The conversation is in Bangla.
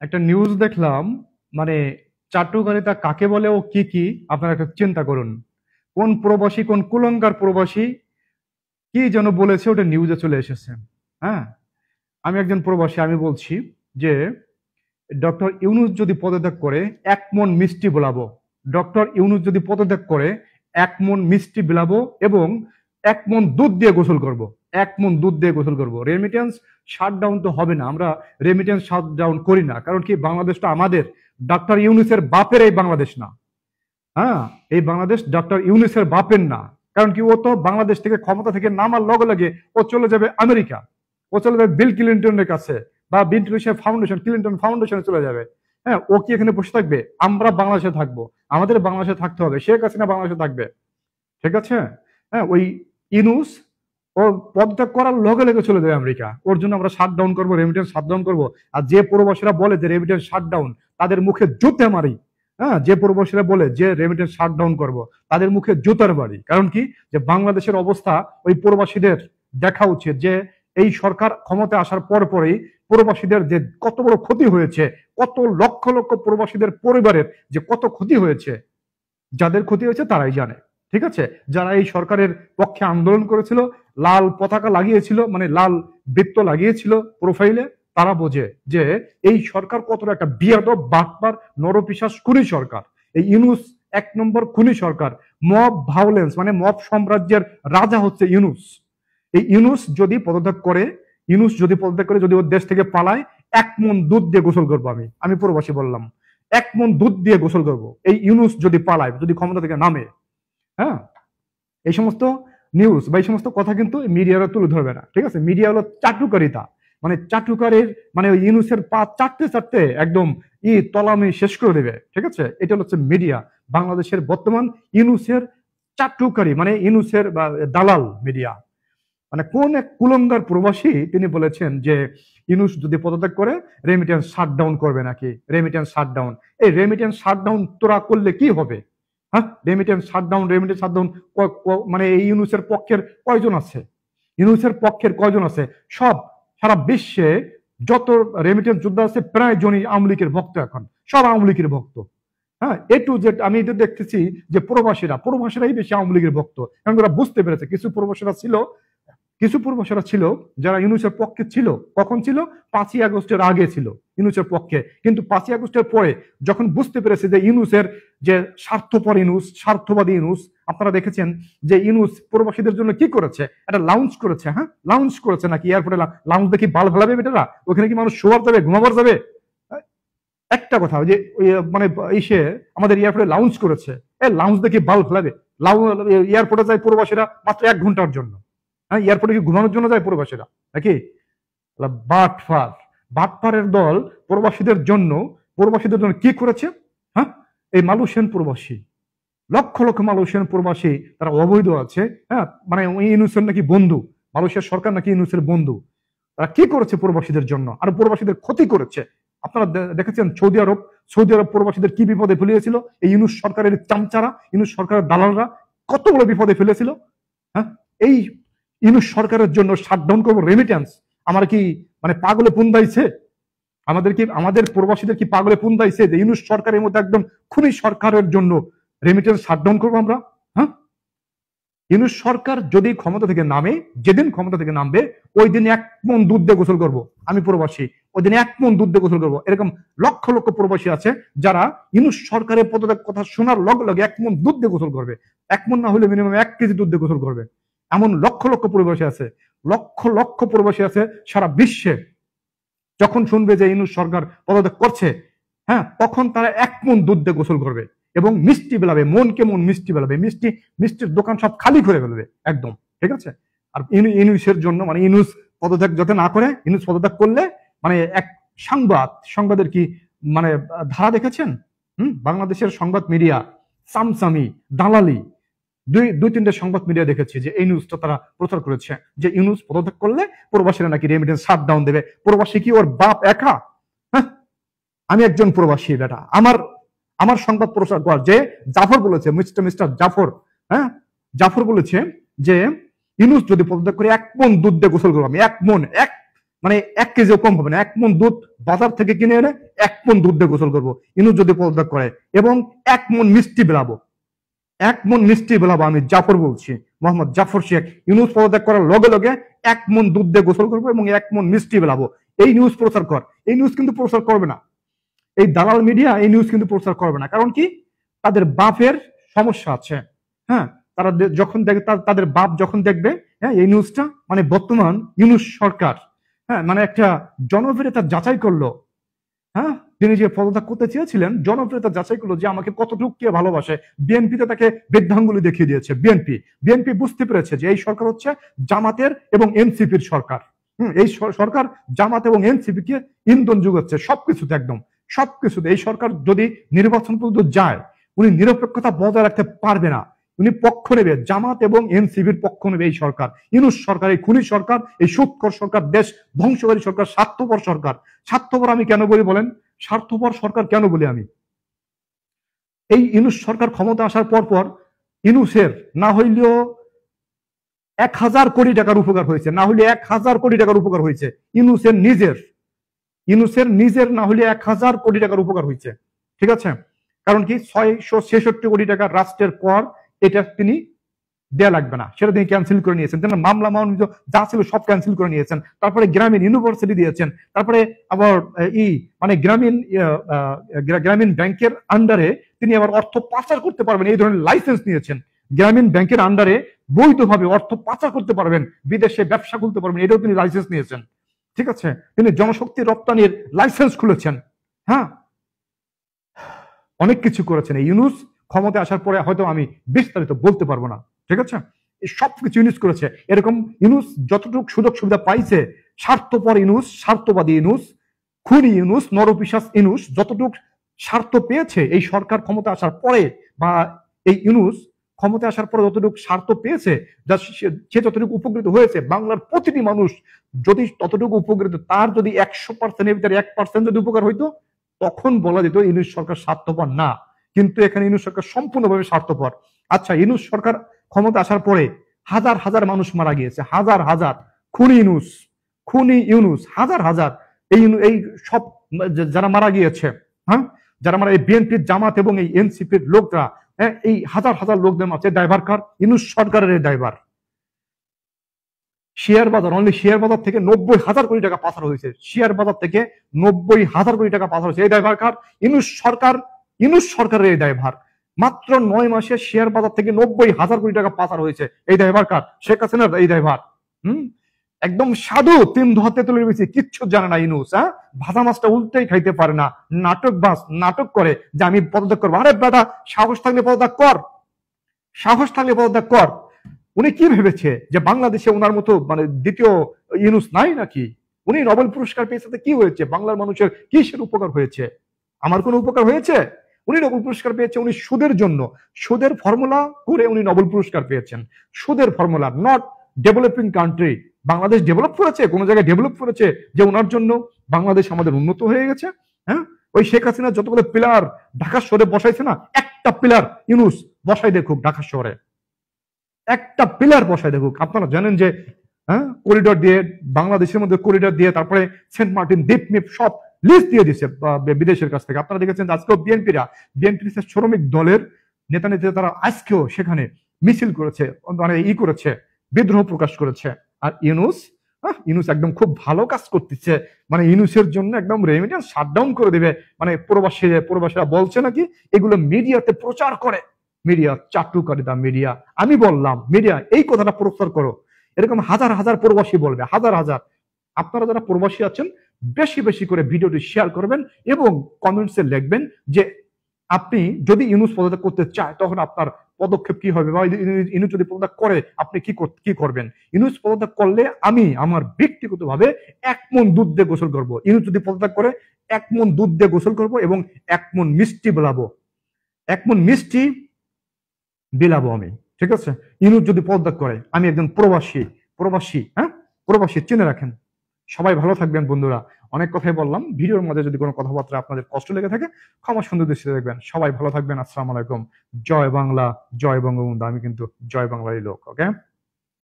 একটা নিউজ দেখলাম, মানে চাটুকারিতা কাকে বলে ও কি কি আপনারা একটা চিন্তা করুন। কোন প্রবাসী, কোন কুলঙ্গার প্রবাসী কি যেন বলেছে, ওটা নিউজে চলে এসেছে। হ্যাঁ, আমি একজন প্রবাসী, আমি বলছি যে ডক্টর ইউনূস যদি পদত্যাগ করে 1 মণ মিষ্টি বিলাবো। ডক্টর ইউনূস যদি পদত্যাগ করে 1 মণ মিষ্টি বিলাবো এবং 1 মণ দুধ দিয়ে গোসল করব। 1 মণ দুধ দিয়ে গোসল করব। রেমিটেন্স শাটডাউন তো হবে না, আমরা রেমিটেন্স শাটডাউন করি না। কারণ কি, বাংলাদেশটা আমাদের। ডক্টর ইউনূসের বাপের এই বাংলাদেশ না। হ্যাঁ, এই বাংলাদেশ ডক্টর ইউনূসের বাপের না। কারণ কি, ও তো বাংলাদেশ থেকে ক্ষমতা থেকে নামার লগে লগে ও চলে যাবে আমেরিকা, ও চলে যাবে বিল ক্লিন্টনের কাছে, বা বিল ক্লিন্টন ফাউন্ডেশনে চলে যাবে। হ্যাঁ, ও কি এখানে বসে থাকবে? আমরা বাংলাদেশে থাকবো, আমাদের বাংলাদেশে থাকতে হবে। শেখ হাসিনা বাংলাদেশে থাকবে, ঠিক আছে? হ্যাঁ, ওই ইনুস ও পদত্যাগ করার লগে লগে চলে যাবে আমেরিকা। ওর জন্য আমরা শাটডাউন করবো, রেমিটেন্স শাটডাউন করবো। আর যে প্রবাসীরা বলে যে রেমিটেন্স শাটডাউন, তাদের মুখে জুতে মারি। হ্যাঁ, যে প্রবাসীরা বলে যে রেমিটেন্স শাটডাউন করব, তাদের মুখে জুতার বাড়ি। কারণ কি, যে বাংলাদেশের অবস্থা ওই প্রবাসীদের দেখা উচিত যে এই সরকার ক্ষমতায় আসার পর পরেই প্রবাসীদের যে কত বড় ক্ষতি হয়েছে, কত লক্ষ লক্ষ প্রবাসীদের পরিবারের যে কত ক্ষতি হয়েছে, যাদের ক্ষতি হয়েছে তারাই জানে। ঠিক আছে, যারা এই সরকারের পক্ষে আন্দোলন করেছিল, লাল পতাকা লাগিয়েছিল, মানে লাল বৃত্ত লাগিয়েছিল প্রোফাইলে, তারা বোঝে যে এই সরকার কতটা একটা বিয়াদব, বাটপার, নরপিশাচ খুনি সরকার। এই ইউনূস 1 নম্বর খুনি সরকার। মব ভায়োলেন্স, মানে মব সাম্রাজ্যের রাজা হচ্ছে ইউনূস। এই ইউনূস যদি পদত্যাগ করে, যদি ওর দেশ থেকে পালায়, 1 মণ দুধ দিয়ে গোসল করবো। আমি প্রবাসী বললাম, 1 মণ দুধ দিয়ে গোসল করবো এই ইউনূস যদি পালায়, যদি ক্ষমতা থেকে নামে। হ্যাঁ, এই সমস্ত নিউজ বা এই সমস্ত কথা কিন্তু মিডিয়ারা তুলে ধরবে না। ঠিক আছে, মিডিয়া হলো চাটুকারিতা, মানে চাটুকারের, মানে ওই ইউনূসের পা চাটতে চাটতে একদম তলামি শেষ করে দেবে। ঠিক আছে, এটা হচ্ছে মিডিয়া। বাংলাদেশের বর্তমান ইউনূসের চাটুকারি, মানে ইউনূসের বা দালাল মিডিয়া। মানে কোন এক কুলঙ্গার প্রবাসী তিনি বলেছেন যে ইউনূস যদি পদত্যাগ করে রেমিটেন্স শাটডাউন করবে নাকি। রেমিটেন্স শাটডাউন, এই রেমিটেন্স শাটডাউন তোরা করলে কি হবে? হ্যাঁ, রেমিটেন্স শাটডাউন মানে এই ইউনূসের পক্ষের কয়জন আছে? ইউনূসের পক্ষের কয়জন আছে? সব সারা বিশ্বে যত রেমিটেন্স যোদ্ধা আছে প্রায় জনই আওয়ামী লীগের ভক্ত। এখন সব আওয়ামী লীগের ভক্ত। হ্যাঁ, এ টু জেড আমি এটা দেখতেছি যে প্রবাসীরাই বেশি আওয়ামী লীগের ভক্ত। কারণ ওরা বুঝতে পেরেছে, কিছু প্রবাসীরা ছিল যারা ইউনূসের পক্ষে ছিল। কখন ছিল? 5ই আগস্টের আগে ছিল ইউনূসের পক্ষে। কিন্তু 5ই আগস্টের পরে যখন বুঝতে পেরেছে যে ইউনূসের যে স্বার্থপর ইউনূস, স্বার্থবাদী ইউনূস, আপনারা দেখেছেন যে ইউনূস প্রবাসীদের জন্য কি করেছে, একটা লাউঞ্জ করেছে। হ্যাঁ, লাউঞ্জ করেছে নাকি এয়ারপোর্টে লাউঞ্জ দেখি বাল ফেলাবে বেটারা? ওখানে কি মানুষ শোয়ার যাবে, ঘুমাবার যাবে? একটা কথা, ওই যে মানে ইসে আমাদের এয়ারপোর্টে লাউঞ্জ করেছে, লাউঞ্জ দেখি বাল ফেলাবে? এয়ারপোর্টে যায় প্রবাসীরা মাত্র 1 ঘন্টার জন্য। হ্যাঁ, এয়ারপোর্টে কি ঘুমানোর জন্য যায় প্রবাসীরা নাকি? বাটফার, বাটফারের দল প্রবাসীদের জন্য কি করেছে? হ্যাঁ, এই মালয়েশিয়ান প্রবাসী, লক্ষ লক্ষ মালয়েশিয়ান প্রবাসী তারা অবৈধ আছে। হ্যাঁ, মানে ইউনূসের নাকি বন্ধু, মালয়েশিয়ার সরকার নাকি ইউনূসের বন্ধু। তারা কি করেছে প্রবাসীদের জন্য? আর প্রবাসীদের ক্ষতি করেছে। আপনারা দেখেছেন সৌদি আরব প্রবাসীদের কি বিপদে ফেলিয়েছিল এই ইউনূস সরকারের চামচারা, ইউনূস সরকারের দালালরা কত বড় বিপদে ফেলেছিল। হ্যাঁ, এই ইউনূস সরকারের জন্য শাটডাউন করবো রেমিটেন্স? আমার কি মানে পাগলে পুন্দাইছে? আমাদের প্রবাসীদের কি পাগলে পুন্দাইছে যে ইউনূস সরকারের মধ্যে একদম খুনি সরকারের জন্য রেমিটেন্স শাটডাউন করবো আমরা? হ্যাঁ, ইউনূস সরকার যদি ক্ষমতা থেকে নামে, যেদিন ক্ষমতা থেকে নামবে ওই দিন 1 মণ দুধ দিয়ে গোসল করবো আমি প্রবাসী। ওই দিন 1 মণ দুধ দিয়ে গোসল করবো। এরকম লক্ষ লক্ষ প্রবাসী আছে যারা ইউনূস সরকারের পদত্যাগ কথা শোনার লগে লগে 1 মণ দুধ দিয়ে গোসল করবে। 1 মণ না হলে মিনিমাম 1 কেজি দুধ দিয়ে গোসল করবে। এমন লক্ষ লক্ষ প্রবাসী আছে, লক্ষ লক্ষ প্রবাসী আছে সারা বিশ্বে। যখন শুনবে যে ইউনূস সরকার পদত্যাগ করছে, হ্যাঁ, তখন তারা 1 মণ দুধ দিয়ে গোসল করবে এবং মিষ্টি বেলাবে, মনকে মন মিষ্টি বেলাবে। মিষ্টির দোকান সব খালি করে ফেলবে একদম। ঠিক আছে, আর ইউনূসের জন্য, মানে ইউনূস পদত্যাগ যাতে না করে, ইউনূস পদত্যাগ করলে মানে এক সংবাদের কি মানে ধারা দেখেছেন? বাংলাদেশের সংবাদ মিডিয়া সামসামি, দালালি, দুই তিনটে সংবাদ মিডিয়া দেখেছি যে এই নিউজটা তারা প্রচার করেছে যে ইউনূস পদত্যাগ করলে প্রবাসীরা নাকি রেমিটেন্স শাটডাউন দেবে। প্রবাসী কি ওর বাপ একা? হ্যাঁ, আমি একজন প্রবাসী বেটা, আমার সংবাদ প্রচার কর যে জাফর বলেছে, মিস্টার জাফর, হ্যাঁ, জাফর বলেছে যে ইউনূস যদি পদত্যাগ করে 1 মণ দুধ দিয়ে গোসল করবো আমি। 1 মণ, মানে 1 কেজিও কম হবে না। 1 মণ দুধ বাজার থেকে কিনে এনে 1 মণ দুধ দিয়ে গোসল করবো ইউনূস যদি পদত্যাগ করে, এবং 1 মণ মিষ্টি বিলাবো। 1 মণ মিষ্টি বিলাবো। আমি জাফর বলছি, মোহাম্মদ জাফর শেখ। ইউনূস পদত্যাগ করার লগে লগে 1 মণ দুধ দিয়ে গোসল করবো এবং 1 মণ মিষ্টি বিলাবো। এই নিউজ প্রচার কর। এই নিউজ কিন্তু প্রচার করবে না, এই দালাল মিডিয়া এই নিউজ কিন্তু প্রচার করবে না। কারণ কি, তাদের বাপের সমস্যা আছে। হ্যাঁ, তারা যখন দেখবে, তাদের বাপ যখন দেখবে হ্যাঁ এই নিউজটা, মানে বর্তমান ইউনূস সরকার হ্যাঁ মানে একটা জনপ্রিয়তা যাচাই করলো। হ্যাঁ, তিনি যে পদত্যাগ করতে চেয়েছিলেন, জনপ্রিয়তা যাচাই করলো যে আমাকে কতটুকু কে ভালোবাসে। বিএনপিতে তাকে বৃদ্ধাঙ্গুলি দেখিয়ে দিয়েছে। বিএনপি বুঝতে পেরেছে যে এই সরকার হচ্ছে জামাতের এবং এনসিপির সরকার। এই সরকার জামাত এবং এনসিপি কে ইন্ধন যোগাচ্ছে সবকিছুতে, একদম সবকিছুতে। এই সরকার যদি নির্বাচন পর্যন্ত যায়, উনি নিরপেক্ষতা বজায় রাখতে পারবে না। উনি পক্ষ নেবে, জামাত এবং এনসিপির পক্ষ নেবে এই সরকার। ইউনূস সরকার, এই খুনি সরকার, এই সুৎখর সরকার, দেশ ধ্বংসকারী সরকার, স্বার্থপর সরকার। স্বার্থপর আমি কেন বলি বলেন? স্বার্থপর সরকার কেন বলি আমি? এই ইউনূস সরকার ক্ষমতা আসার পর ইউনূসের না হইলেও 1000 কোটি টাকার উপকার হয়েছে, না হলে 1000 কোটি টাকার উপকার হয়েছে। ইউনূসের নিজের না হলে 1000 কোটি টাকার উপকার হয়েছে। ঠিক আছে, কারণ কি 666 কোটি টাকা রাষ্ট্রের কর, এটা তিনি দেয়া লাগবে না, সেটা তিনি ক্যান্সেল করে নিয়েছেন। মামলা যা ছিল সব ক্যান্সেল করে নিয়েছেন। তারপরে গ্রামীণ ইউনিভার্সিটি দিয়েছেন। তারপরে আবার মানে গ্রামীণ ব্যাংকের আন্ডারে তিনি আবার অর্থ পাচার করতে পারবেন, এই ধরনের লাইসেন্স নিয়েছেন। গ্রামীণ ব্যাংকের আন্ডারে বৈধভাবে অর্থ পাচার করতে পারবেন, বিদেশে ব্যবসা খুলতে পারবেন, এটাও তিনি লাইসেন্স নিয়েছেন। ঠিক আছে, তিনি জনশক্তি রপ্তানির লাইসেন্স খুলেছেন। হ্যাঁ, অনেক কিছু করেছেন। এই ইউনূস ক্ষমতা আসার পরে হয়তো আমি বিস্তারিত বলতে পারবো না। ঠিক আছে, সবকিছু ইউনূস করেছে। এরকম ইউনূস যতটুকু সুযোগ সুবিধা পাইছে, স্বার্থপর ইউনূস, স্বার্থবাদী ইউনূস, খুনি ইউনূস, নরপিশাচ ইউনূস যতটুকু স্বার্থ পেয়েছে এই সরকার ক্ষমতা আসার পরে, বা এই ইউনূস ক্ষমতা আসার পরে যতটুকু স্বার্থ পেয়েছে, সে যতটুকু উপকৃত হয়েছে, বাংলার প্রতিটি মানুষ যদি ততটুকু উপকৃত, তার যদি 100%-এর ভিতরে 1% যদি উপকার হইতো, তখন বলা যেত ইউনূস সরকার স্বার্থপর না। কিন্তু এখানে ইউনূস সরকার সম্পূর্ণভাবে স্বার্থপর। আচ্ছা, ইউনূস সরকার ক্ষমতা আসার পরে হাজার হাজার মানুষ মারা গিয়েছে, হাজার হাজার। খুনি ইউনূস হাজার হাজার। এই সব যারা মারা গিয়েছে, হ্যাঁ, যারা মারা, এই বিএনপির, জামাত এবং এই এনসিপির লোকরা, এই হাজার হাজার লোকদের মাঝে ড্রাইভার কার? ইউনূস সরকারের ড্রাইভার। শেয়ার বাজার, অনলি শেয়ার বাজার থেকে 90,000 কোটি টাকা পাচার হয়েছে। শেয়ার বাজার থেকে 90,000 কোটি টাকা পাচার হয়েছে। এই ড্রাইভার কার? ইউনূস সরকারের এই ড্রাইভার। মাত্র 9 মাসে শেয়ার বাজার থেকে 90,000 কোটি টাকা পাচার হয়েছে। এই ড্রাইভার কার? শেখ হাসিনার এই ড্রাইভার। একদম সাধু, 3 ধোয়া তেঁতুলের বেশি, কিচ্ছু জানে না ইউনূস। হ্যাঁ, ভাজা মাছটা উল্টেই খাইতে পারে না, নাটক করে যে আমি পদত্যাগ করবো। আরে বেটা, সাহস থাকলে পদত্যাগ কর। উনি কি ভেবেছে যে বাংলাদেশে ওনার মতো মানে দ্বিতীয় ইউনূস নাই নাকি? উনি নোবেল পুরস্কার পেয়েছে, কি হয়েছে? বাংলার মানুষের কিসের উপকার হয়েছে? আমার কোনো উপকার হয়েছে? উনি নোবেল পুরস্কার পেয়েছে উনি সুদের জন্য, সুদের ফর্মুলা করে উনি নোবেল পুরস্কার পেয়েছেন। সুদের formula, not developing country. Bangladesh develop করেছে, কোন জায়গায় ডেভেলপ করেছে যে ওনার জন্য বাংলাদেশ আমাদের উন্নত হয়ে গেছে? হ্যাঁ, ওই শেখ হাসিনা যতগুলো পিলার ঢাকা শহরে বসাইছে না, একটা পিলার ইউনূস বসাই দেখুক ঢাকা শহরে, একটা পিলার বসায় দেখুক। আপনারা জানেন যে হ্যাঁ, করিডোর দিয়ে, বাংলাদেশের মধ্যে করিডোর দিয়ে, তারপরে সেন্ট মার্টিন দ্বীপ মিপ সব লিস্ট দিয়ে দিচ্ছে বিদেশের কাছ থেকে। আপনারা দেখেছেন আজকেও বিএনপির শ্রমিক দলের নেতা তারা আজকেও সেখানে মিছিল করেছে, মানে করেছে, বিদ্রোহ প্রকাশ করেছে। আর ইউনূস একদম খুব ভালো কাজ করতেছে, মানে ইউনূসের জন্য একদম রেমিটেন্স শাটডাউন করে দেবে। মানে প্রবাসীরা বলছে নাকি এগুলো মিডিয়াতে প্রচার করে, মিডিয়া চাটুকারিতা মিডিয়া। আমি বললাম মিডিয়া এই কথাটা প্রচার করো, এরকম হাজার হাজার প্রবাসী বলবে, হাজার হাজার। আপনারা যারা প্রবাসী আছেন বেশি বেশি করে ভিডিওটি শেয়ার করবেন এবং কমেন্টসে লিখবেন যে আপনি যদি ইউনূস পদত্যাগ করতে চায় তখন আপনার পদক্ষেপ কি হবে, বা ইউনূস যদি পদত্যাগ করে আপনি কি করবেন। ইউনূস পদত্যাগ করলে আমি আমার ব্যক্তিগতভাবে 1 মণ দুধ দিয়ে গোসল করবো। ইউনূস যদি পদত্যাগ করে 1 মণ দুধ দিয়ে গোসল করবো এবং 1 মণ মিষ্টি বিলাবো, 1 মণ মিষ্টি বিলাবো আমি। ঠিক আছে, ইউনূস যদি পদত্যাগ করে। আমি একজন প্রবাসী, হ্যাঁ, প্রবাসী, চিনে রাখেন। সবাই ভালো থাকবেন বন্ধুরা। অনেক কথাই বললাম, ভিডিওর মাঝে যদি কোনো কথাবার্তা আপনাদের কষ্ট লেগে থাকে ক্ষমা সুন্দর দৃষ্টিতে দেখবেন। সবাই ভালো থাকবেন। আসসালামু আলাইকুম। জয় বাংলা, জয় বঙ্গবন্ধু। আমি কিন্তু জয় বাংলারই লোক। ওকে।